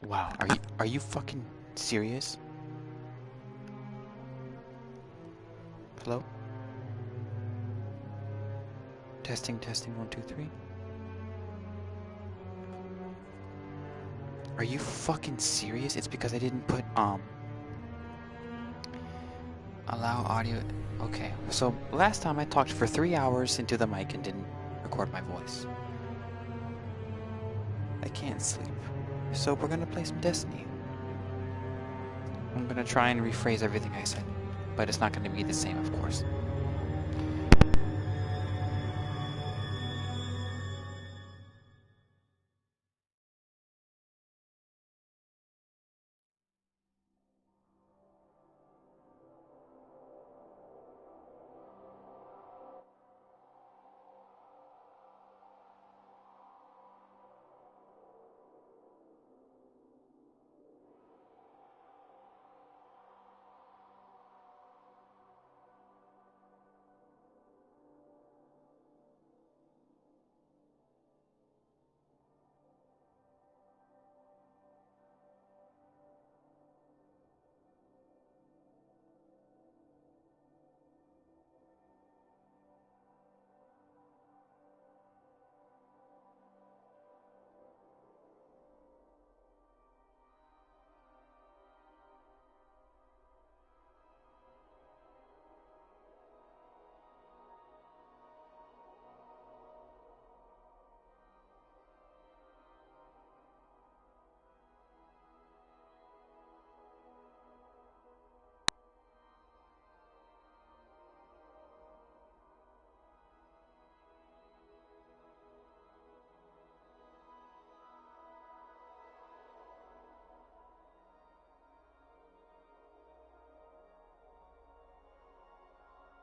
Wow, are you fucking serious? Hello? Testing, testing, 1, 2, 3. Are you fucking serious? It's because I didn't put, allow audio. Okay, so last time I talked for 3 hours into the mic and didn't record my voice. I can't sleep. So we're gonna play some Destiny. I'm gonna try and rephrase everything I said, but it's not gonna be the same, of course.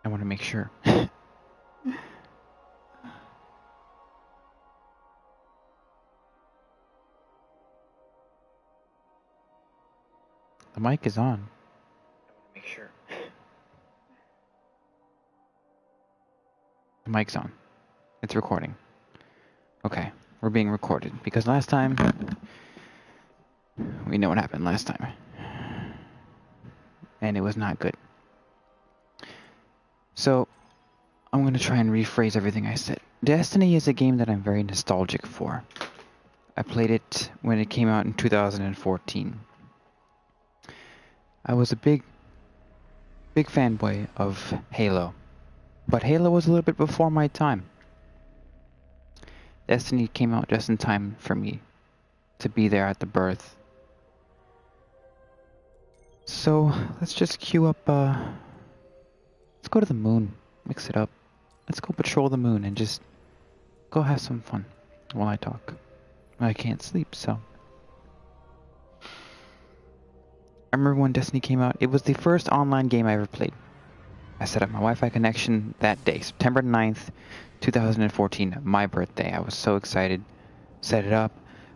I want to make sure. The mic is on. I want to make sure. The mic's on. It's recording. Okay, we're being recorded because last time we know what happened last time. And it was not good. So, I'm going to try and rephrase everything I said. Destiny is a game that I'm very nostalgic for. I played it when it came out in 2014. I was a big fanboy of Halo. But Halo was a little bit before my time. Destiny came out just in time for me to be there at the birth. So, let's just queue up, let's go to the moon. Mix it up. Let's go patrol the moon and just go have some fun while I talk. I can't sleep, so. I remember when Destiny came out, it was the first online game I ever played. I set up my Wi-Fi connection that day, September 9th, 2014, my birthday. I was so excited. Set it up,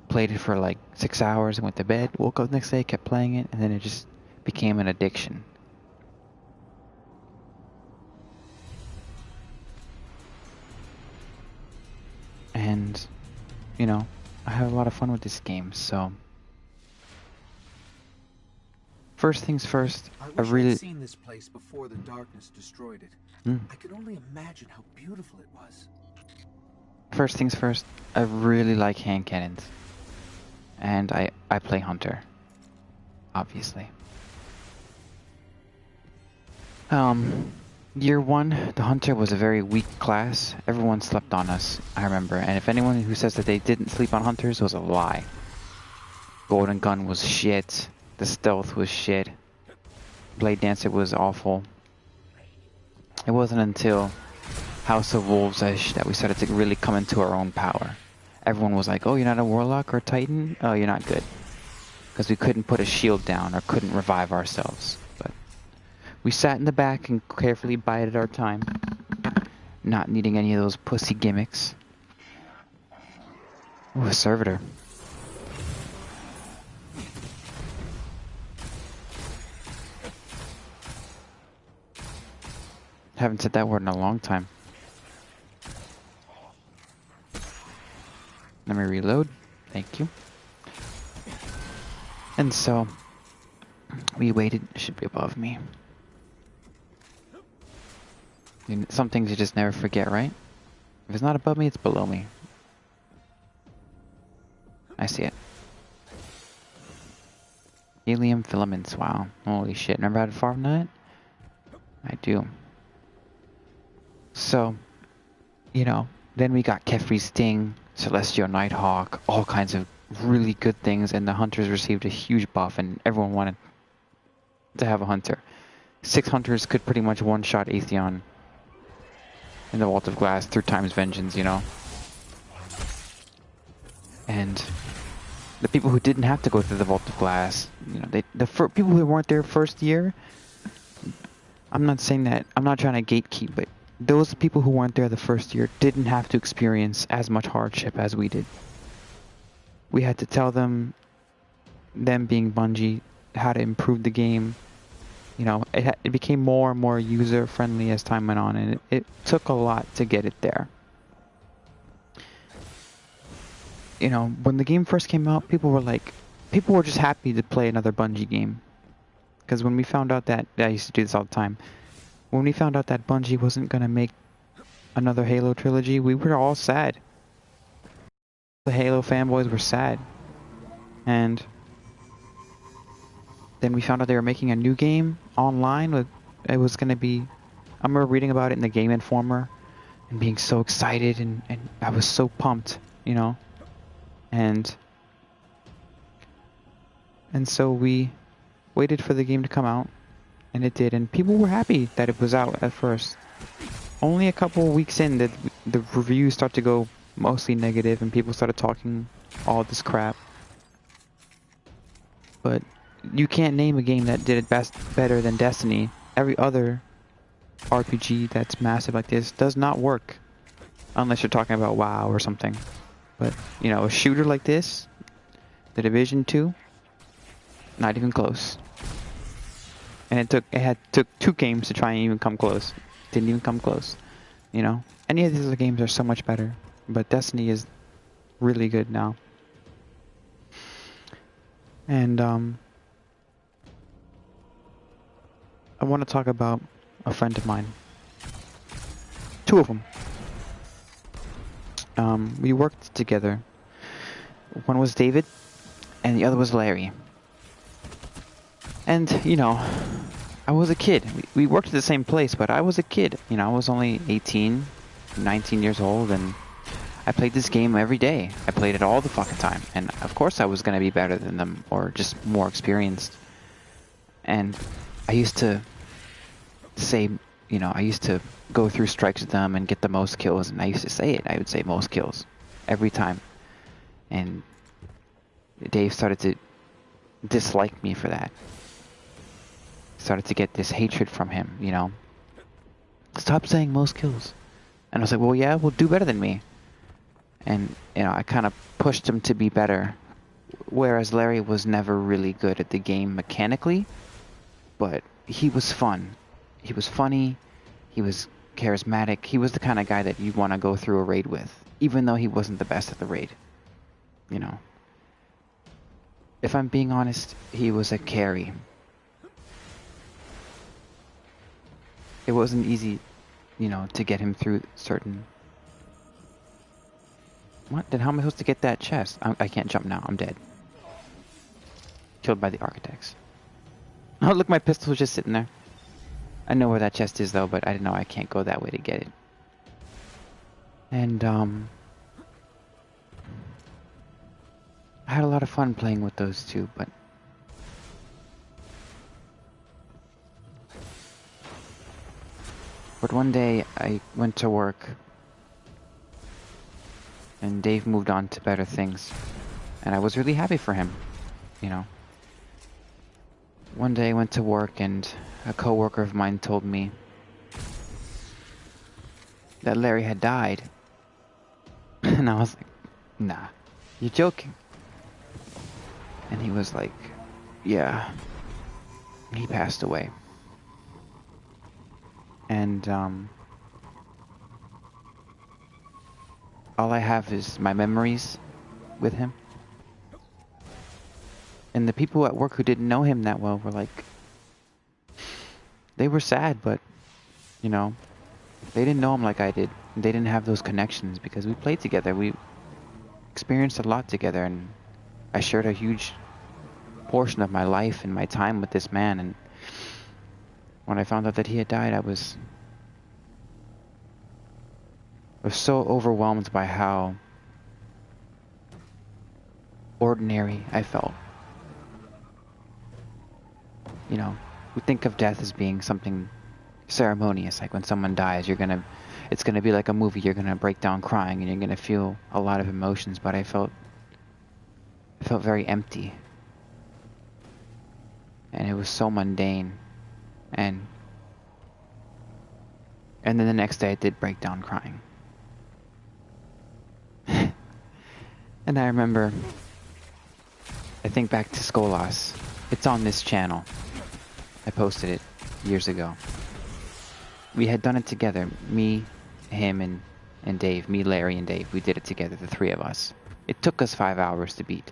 played it for like 6 hours, and went to bed. Woke up the next day, kept playing it, and then it just became an addiction. And, you know, I have a lot of fun with this game, so. First things first, I wish I'd seen this place before the darkness destroyed it. I could only imagine how beautiful it was. First things first, I really like hand cannons. And I play Hunter. Obviously. Year 1, the Hunter was a very weak class. Everyone slept on us, I remember. And if anyone who says that they didn't sleep on Hunters was a lie. Golden Gun was shit. The stealth was shit. Blade Dancer was awful. It wasn't until House of Wolves-ish that we started to really come into our own power. Everyone was like, oh, you're not a Warlock or a Titan? Oh, you're not good. Because we couldn't put a shield down or couldn't revive ourselves. But we sat in the back and carefully bided our time. Not needing any of those pussy gimmicks. Ooh, a servitor. Haven't said that word in a long time. Let me reload. Thank you. And so we waited. It should be above me. Some things you just never forget, right? If it's not above me, it's below me. I see it. Helium filaments, wow. Holy shit, remember how to farm that? I do. So, you know, then we got Kefri's Sting, Celestial Nighthawk, all kinds of really good things, and the hunters received a huge buff, and everyone wanted to have a hunter. 6 hunters could pretty much one-shot Atheon in the Vault of Glass through Time's Vengeance, you know? And the people who didn't have to go through the Vault of Glass, you know, people who weren't there first year, I'm not saying that, I'm not trying to gatekeep, but those people who weren't there the first year didn't have to experience as much hardship as we did. We had to tell them being Bungie, how to improve the game. You know, it became more and more user-friendly as time went on, and it took a lot to get it there. You know, when the game first came out, people were just happy to play another Bungie game. Because when we found out that, I used to do this all the time, when we found out that Bungie wasn't going to make another Halo trilogy, we were all sad. The Halo fanboys were sad. And then we found out they were making a new game online. It was going to be... I remember reading about it in the Game Informer and being so excited, and I was so pumped, you know? And so we waited for the game to come out, and it did, and people were happy that it was out at first. Only a couple weeks in did the reviews start to go mostly negative, and people started talking all this crap. But you can't name a game that did it better than Destiny. Every other RPG that's massive like this does not work, unless you're talking about WoW or something. But, you know, a shooter like this, The Division 2, not even close. And it took 2 games to try and even come close. Didn't even come close. You know? Any of these other games are so much better. But Destiny is really good now. And, I want to talk about a friend of mine. 2 of them. We worked together. One was David, and the other was Larry. And, you know, I was a kid. We worked at the same place, but I was a kid. You know, I was only 18, 19 years old, and I played this game every day. I played it all the fucking time. And, of course, I was going to be better than them, or just more experienced. And I used to say... You know, I used to go through strikes with them and get the most kills, and I used to say it. I would say most kills every time. And Dave started to dislike me for that. Started to get this hatred from him, you know. Stop saying most kills. And I was like, well, yeah, well, do better than me. And, you know, I kind of pushed him to be better. Whereas Larry was never really good at the game mechanically, but he was fun. He was funny, he was charismatic, he was the kind of guy that you want to go through a raid with, even though he wasn't the best at the raid, you know. If I'm being honest, he was a carry. It wasn't easy, you know, to get him through certain... What? Then how am I supposed to get that chest? I can't jump now, I'm dead. Killed by the architects. Oh, look, my pistol was just sitting there. I know where that chest is, though, but I didn't know I can't go that way to get it. And, I had a lot of fun playing with those two, but... But one day, I went to work, and Dave moved on to better things. And I was really happy for him, you know. One day I went to work, and a coworker of mine told me that Larry had died. And I was like, nah, you're joking. And he was like, yeah, he passed away. And all I have is my memories with him. And the people at work who didn't know him that well were like, they were sad, but, you know, they didn't know him like I did. They didn't have those connections because we played together. We experienced a lot together, and I shared a huge portion of my life and my time with this man. And when I found out that he had died, I was so overwhelmed by how ordinary I felt. You know, we think of death as being something ceremonious, like when someone dies, it's gonna be like a movie. You're gonna break down crying, and you're gonna feel a lot of emotions. But I felt very empty, and it was so mundane. And then the next day, I did break down crying. And I remember, I think back to Skolas. It's on this channel. I posted it years ago. We had done it together. Me, him, and Dave. Me, Larry, and Dave. We did it together, the three of us. It took us 5 hours to beat.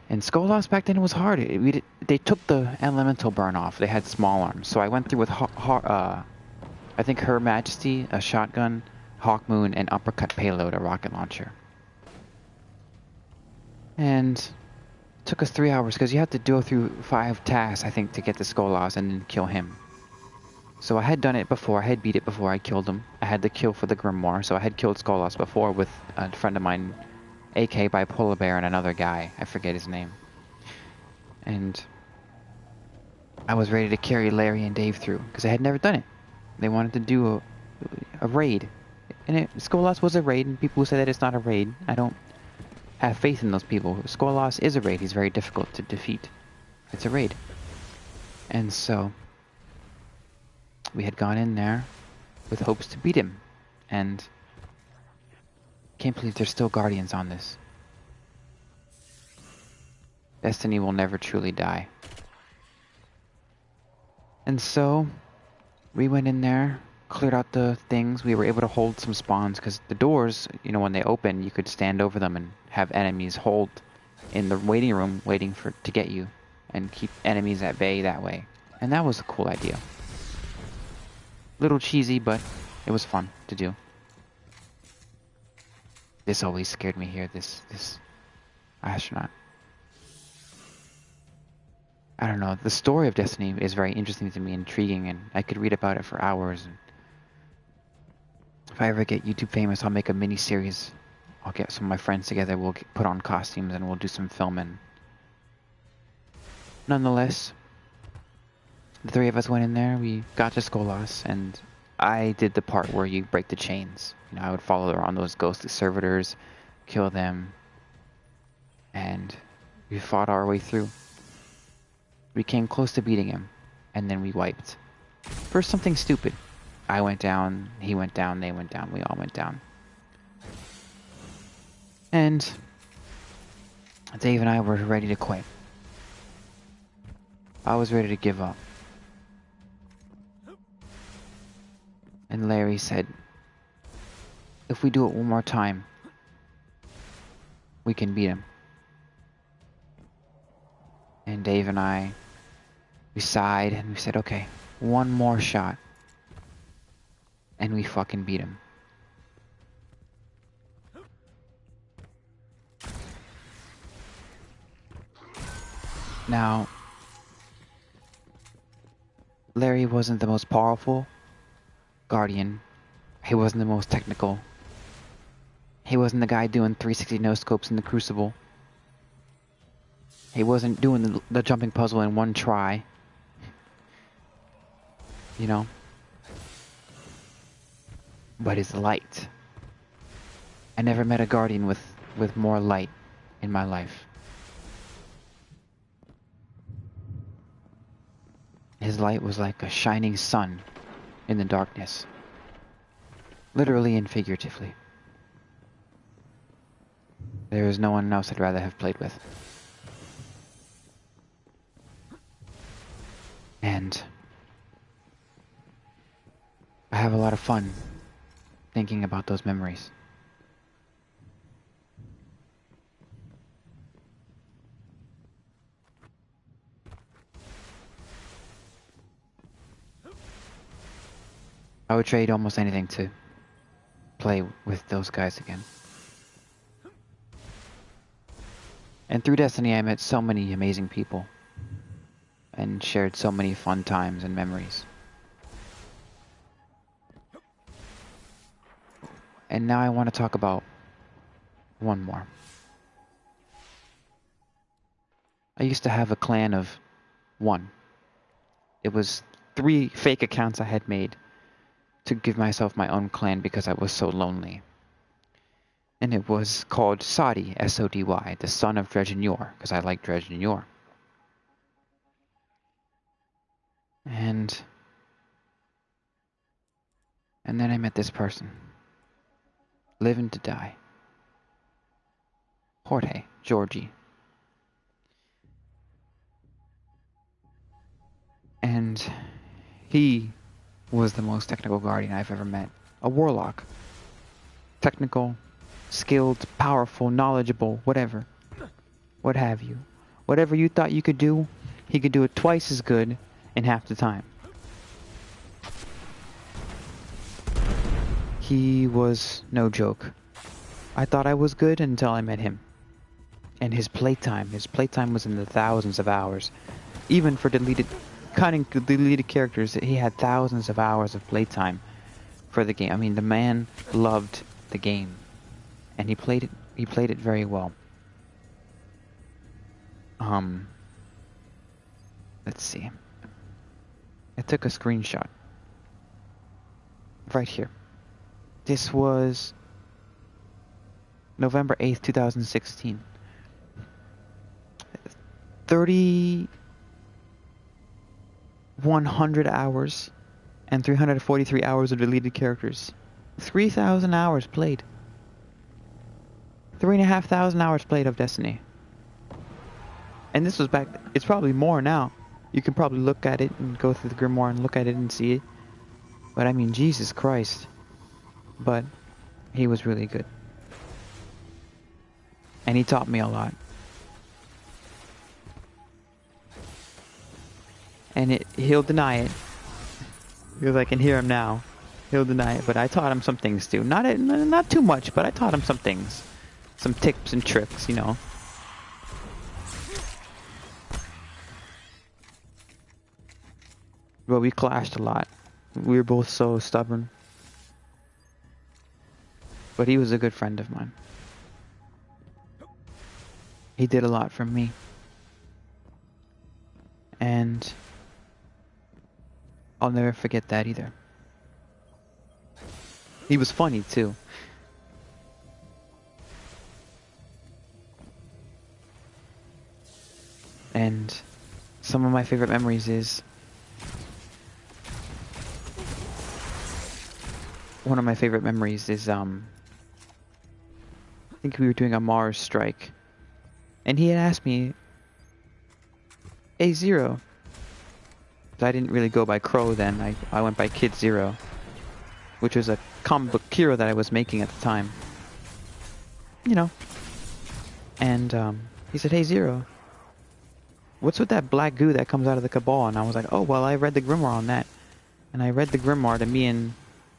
And Skolas back then was hard. They took the elemental burn off. They had small arms. So I went through with, I think Her Majesty, a shotgun, Hawk Moon, and Uppercut Payload, a rocket launcher. And it took us 3 hours because you have to go through 5 tasks, I think, to get to Skolas and then kill him. So I had done it before. I had beat it before I killed him. I had the kill for the Grimoire. So I had killed Skolas before with a friend of mine, AK by Polar Bear, and another guy. I forget his name. And I was ready to carry Larry and Dave through because I had never done it. They wanted to do a raid. And Skolas was a raid, and people who say that it's not a raid, I don't have faith in those people. Skolas is a raid. He's very difficult to defeat. It's a raid. And so we had gone in there with hopes to beat him. And can't believe there's still Guardians on this. Destiny will never truly die. And so we went in there, cleared out the things. We were able to hold some spawns because the doors, you know, when they open, you could stand over them and have enemies hold in the waiting room waiting to get you and keep enemies at bay that way. And that was a cool idea. Little cheesy, but it was fun to do. This always scared me here, this astronaut. I don't know, the story of Destiny is very interesting to me, intriguing, and I could read about it for hours. And if I ever get YouTube famous, I'll make a mini-series. I'll get some of my friends together, we'll put on costumes, and we'll do some filming. Nonetheless, the three of us went in there, we got to Skolas, and I did the part where you break the chains. You know, I would follow around those ghostly servitors, kill them, and we fought our way through. We came close to beating him, and then we wiped. For something stupid. I went down, he went down, they went down, we all went down. And Dave and I were ready to quit. I was ready to give up. And Larry said, if we do it one more time, we can beat him. And Dave and I, we sighed and we said, okay, one more shot. And we fucking beat him. Now, Larry wasn't the most powerful Guardian. He wasn't the most technical. He wasn't the guy doing 360 no-scopes in the Crucible. He wasn't doing the jumping puzzle in one try. You know? But his light. I never met a Guardian with more light in my life. His light was like a shining sun in the darkness. Literally and figuratively. There is no one else I'd rather have played with. And I have a lot of fun thinking about those memories. I would trade almost anything to play with those guys again. And through Destiny, I met so many amazing people and shared so many fun times and memories. And now I want to talk about one more. I used to have a clan of 1. It was 3 fake accounts I had made to give myself my own clan because I was so lonely. And it was called Sody, S-O-D-Y, the son of Dredge and Yor, because I like Dredge and Yor. And then I met this person. Living to die. Jorge, Georgie. And he was the most technical guardian I've ever met. A warlock. Technical, skilled, powerful, knowledgeable, whatever. What have you. Whatever you thought you could do, he could do it twice as good in half the time. He was no joke. I thought I was good until I met him. And his playtime was in the thousands of hours. Even for deleted characters, he had thousands of hours of playtime for the game. I mean, the man loved the game. And he played it very well. Let's see. I took a screenshot. Right here. This was November 8th, 2016. 3,100 hours and 343 hours of deleted characters. 3,000 hours played. 3,500 hours played of Destiny. And this was back... It's probably more now. You can probably look at it and go through the Grimoire and look at it and see it. But I mean, Jesus Christ. But he was really good. And he taught me a lot. And he'll deny it. Because I can hear him now. He'll deny it, but I taught him some things too. Not too much, but I taught him some things. Some tips and tricks, you know. But we clashed a lot. We were both so stubborn. But he was a good friend of mine. He did a lot for me. And I'll never forget that either. He was funny too. And some of my favorite memories is... One of my favorite memories is, I think we were doing a Mars strike. And he had asked me, "Hey, Zero." I didn't really go by Crow then. I went by Kid Zero, which was a comic book hero that I was making at the time. You know. And he said, "Hey, Zero, what's with that black goo that comes out of the Cabal?" And I was like, "Oh, well, I read the Grimoire on that." And I read the Grimoire to me and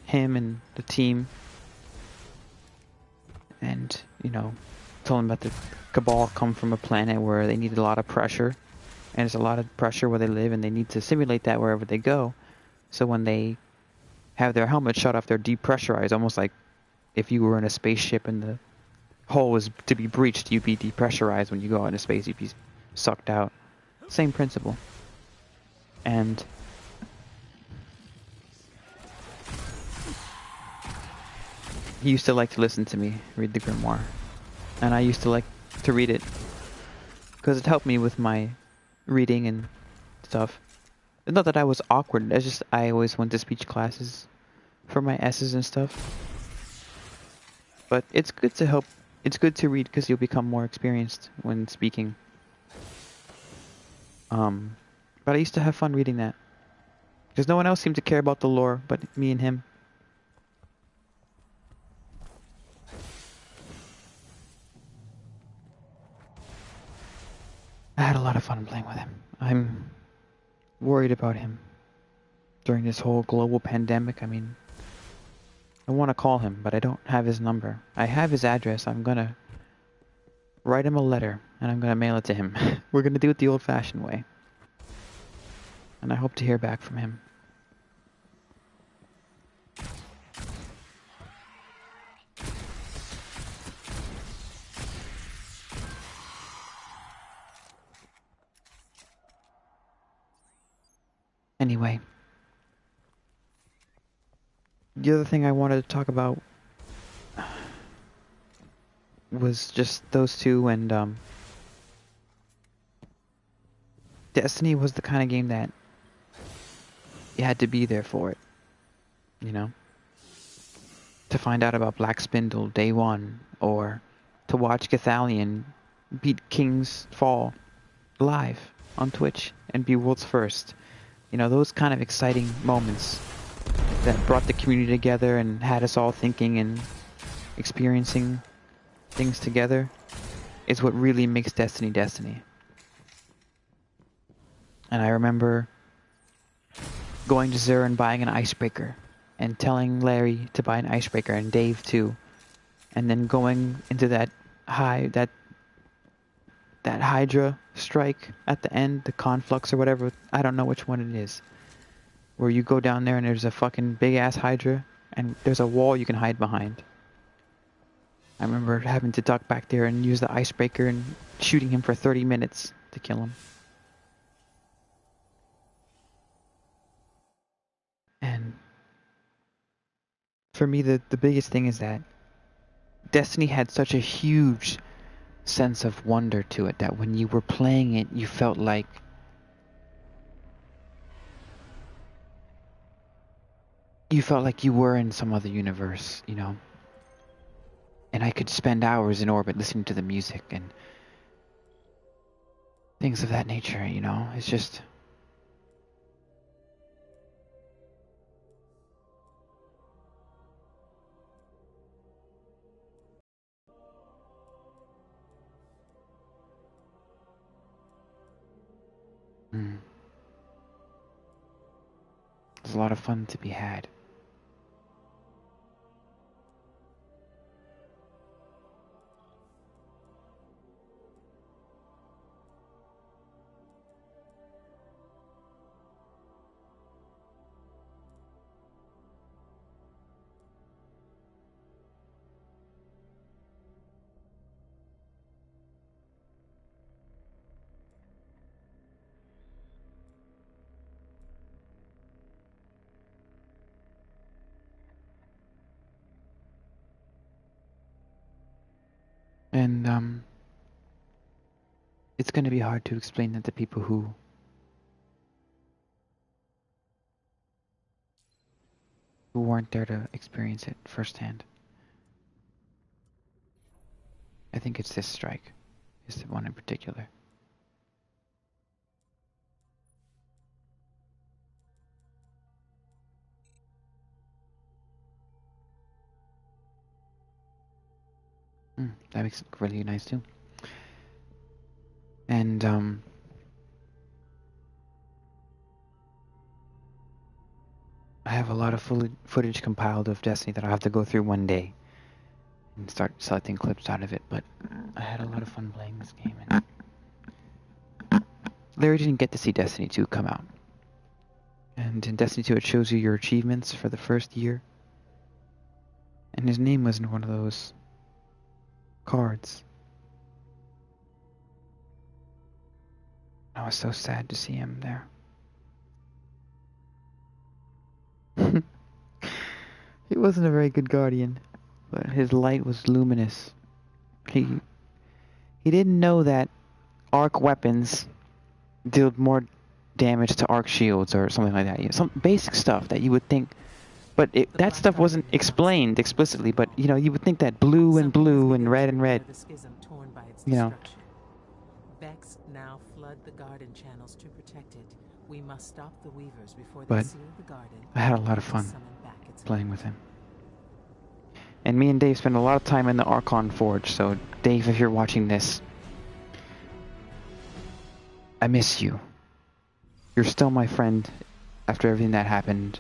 him and the team. And, you know, told him about the Cabal come from a planet where they need a lot of pressure. And there's a lot of pressure where they live, and they need to simulate that wherever they go. So when they have their helmet shut off, they're depressurized, almost like if you were in a spaceship and the hull was to be breached, you'd be depressurized. When you go out into space, you'd be sucked out. Same principle. And he used to like to listen to me read the Grimoire. And I used to like to read it because it helped me with my reading and stuff. It's not that I was awkward, it's just I always went to speech classes for my S's and stuff. But it's good to help. It's good to read because you'll become more experienced when speaking. But I used to have fun reading that. Because no one else seemed to care about the lore but me and him. I had a lot of fun playing with him. I'm worried about him during this whole global pandemic. I mean, I want to call him, but I don't have his number. I have his address. I'm gonna write him a letter, and I'm gonna mail it to him. We're gonna do it the old-fashioned way. And I hope to hear back from him. Anyway. The other thing I wanted to talk about was just those two, and Destiny was the kind of game that you had to be there for it, you know? To find out about Black Spindle day one, or to watch Gathalion beat King's Fall live on Twitch and be world's first. You know, those kind of exciting moments that brought the community together and had us all thinking and experiencing things together is what really makes Destiny Destiny. And I remember going to Xur and buying an icebreaker and telling Larry to buy an icebreaker and Dave too, and then going into that Hydra strike at the end, the Conflux or whatever, I don't know which one it is, where you go down there and there's a fucking big ass Hydra and there's a wall you can hide behind. I remember having to duck back there and use the icebreaker and shooting him for 30 minutes to kill him. And for me, the biggest thing is that Destiny had such a huge sense of wonder to it that when you were playing it, you felt like you were in some other universe, you know? And I could spend hours in orbit listening to the music and things of that nature, you know? It's just... There's a lot of fun to be had. And it's going to be hard to explain that to people who weren't there to experience it firsthand. I think it's this strike, is the one in particular. That makes it look really nice too. And I have a lot of footage compiled of Destiny that I'll have to go through one day and start selecting clips out of it, but I had a lot of fun playing this game. And Larry didn't get to see Destiny 2 come out. And in Destiny 2 it shows you your achievements for the first year. And his name was in one of those cards. I was so sad to see him there. He wasn't a very good guardian, but his light was luminous. He didn't know that arc weapons dealt more damage to arc shields or something like that. You know, some basic stuff that you would think, but that stuff wasn't explained explicitly. But you know, you would think that blue and red, you know. Vex now flood the garden channels to protect it. We must stop the weavers before they But seal the garden. I had a lot of fun playing with him. And me and Dave spent a lot of time in the Archon Forge, so Dave, if you're watching this, I miss you. You're still my friend after everything that happened.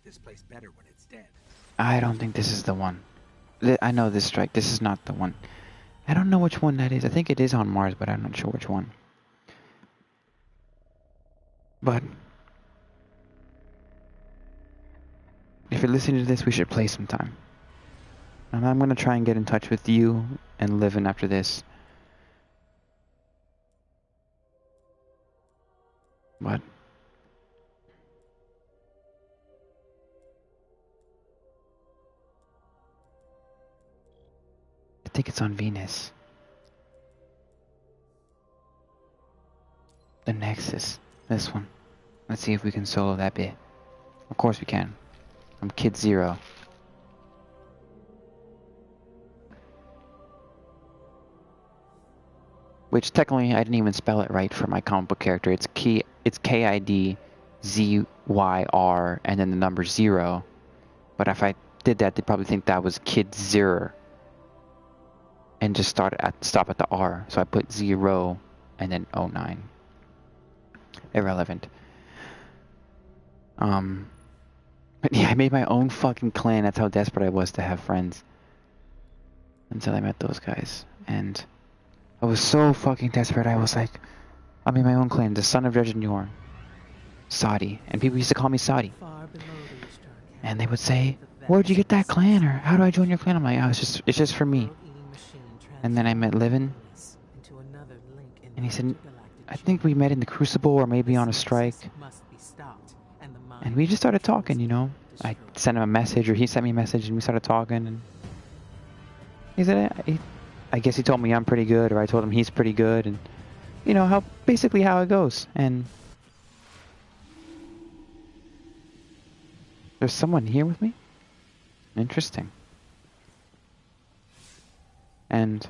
like this place better when it's dead. I don't think this is the one. I know this strike. This is not the one. I don't know which one that is. I think it is on Mars, but I'm not sure which one. But if you're listening to this, we should play sometime. And I'm gonna try and get in touch with you and Livin after this. But I think it's on Venus. The Nexus. This one. Let's see if we can solo that bit. Of course we can. I'm Kid Zero. Which technically I didn't even spell it right for my comic book character. It's KIDZYR and then the number 0. But if I did that, they'd probably think that was Kid Zero. And just stop at the R. So I put 0 and then 09. Irrelevant. But yeah, I made my own fucking clan. That's how desperate I was to have friends. Until I met those guys. And I was so fucking desperate. I was like, I made my own clan. The son of Dredge and Yorn. Saudi. And people used to call me Saudi. And they would say, where'd you get that clan? Or how do I join your clan? I'm like, oh, it's just for me. And then I met Livin. And he said, I think we met in the Crucible or maybe on a strike. And we just started talking, you know. I sent him a message or he sent me a message and we started talking. And he said, I guess he told me I'm pretty good or I told him he's pretty good. And, you know, basically how it goes. And there's someone here with me? Interesting. And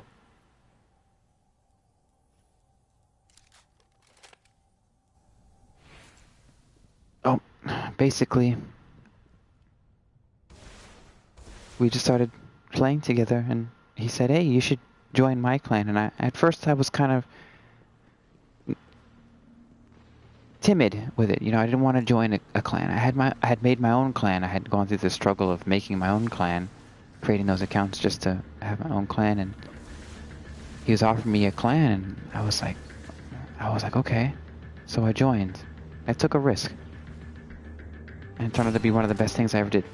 basically we just started playing together and he said, hey, you should join my clan. And at first I was kind of timid with it, you know. I didn't want to join a clan. I had made my own clan. I had gone through the struggle of making my own clan, creating those accounts just to have my own clan. And he was offering me a clan and I was like okay. So I joined. I took a risk. And it turned out to be one of the best things I ever did.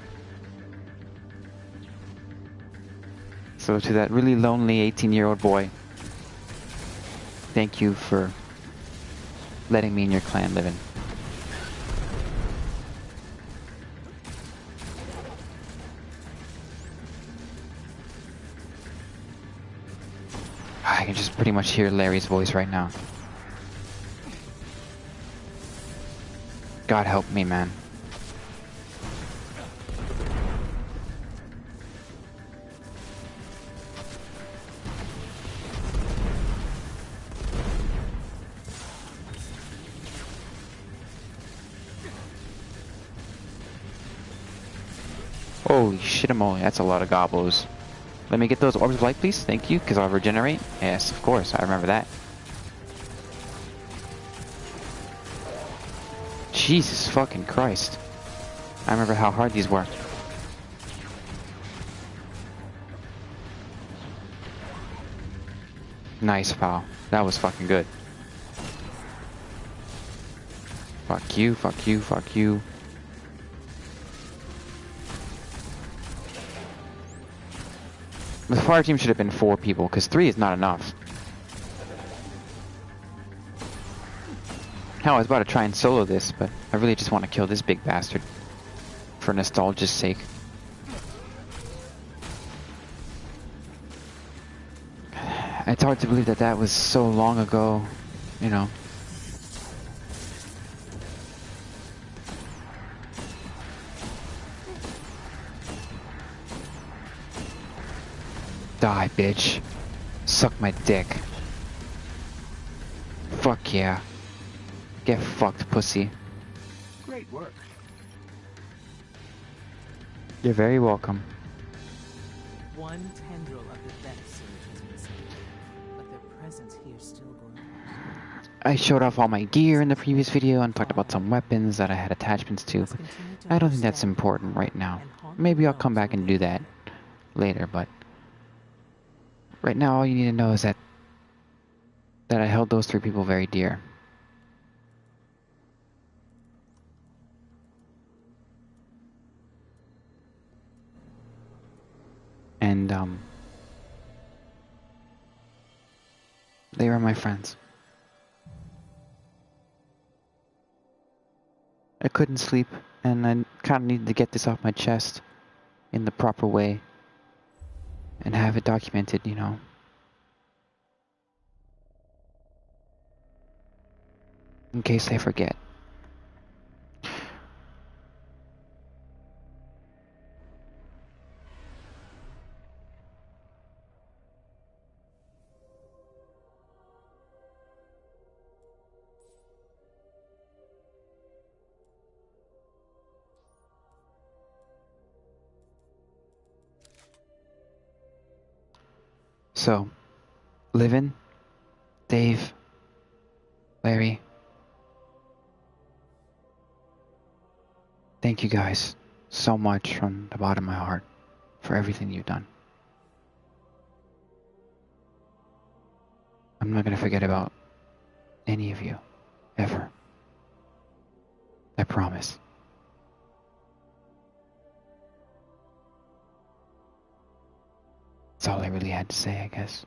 So to that really lonely 18-year-old boy, thank you for letting me in your clan, Livin. I can just pretty much hear Larry's voice right now. God help me, man. Holy shit, that's a lot of gobbles. Let me get those orbs of light, please. Thank you, because I'll regenerate. Yes, of course, I remember that. Jesus fucking Christ. I remember how hard these were. Nice, pal. That was fucking good. Fuck you, fuck you, fuck you. The fire team should have been 4 people, because 3 is not enough. Hell, I was about to try and solo this, but I really just want to kill this big bastard. For nostalgia's sake. It's hard to believe that that was so long ago, you know. Die, bitch. Suck my dick. Fuck yeah. Get fucked, pussy. Great work. You're very welcome. One tendril of the death surge is missing, but their presence here still grows. I showed off all my gear in the previous video and talked about some weapons that I had attachments to, but I don't think that's important right now. Maybe I'll come back and do that later, but right now all you need to know is that I held those 3 people very dear. And they were my friends. I couldn't sleep, and I kind of needed to get this off my chest in the proper way and have it documented, you know. In case I forget. So, Livin, Dave, Larry, thank you guys so much from the bottom of my heart for everything you've done. I'm not going to forget about any of you, ever. I promise. That's all I really had to say, I guess.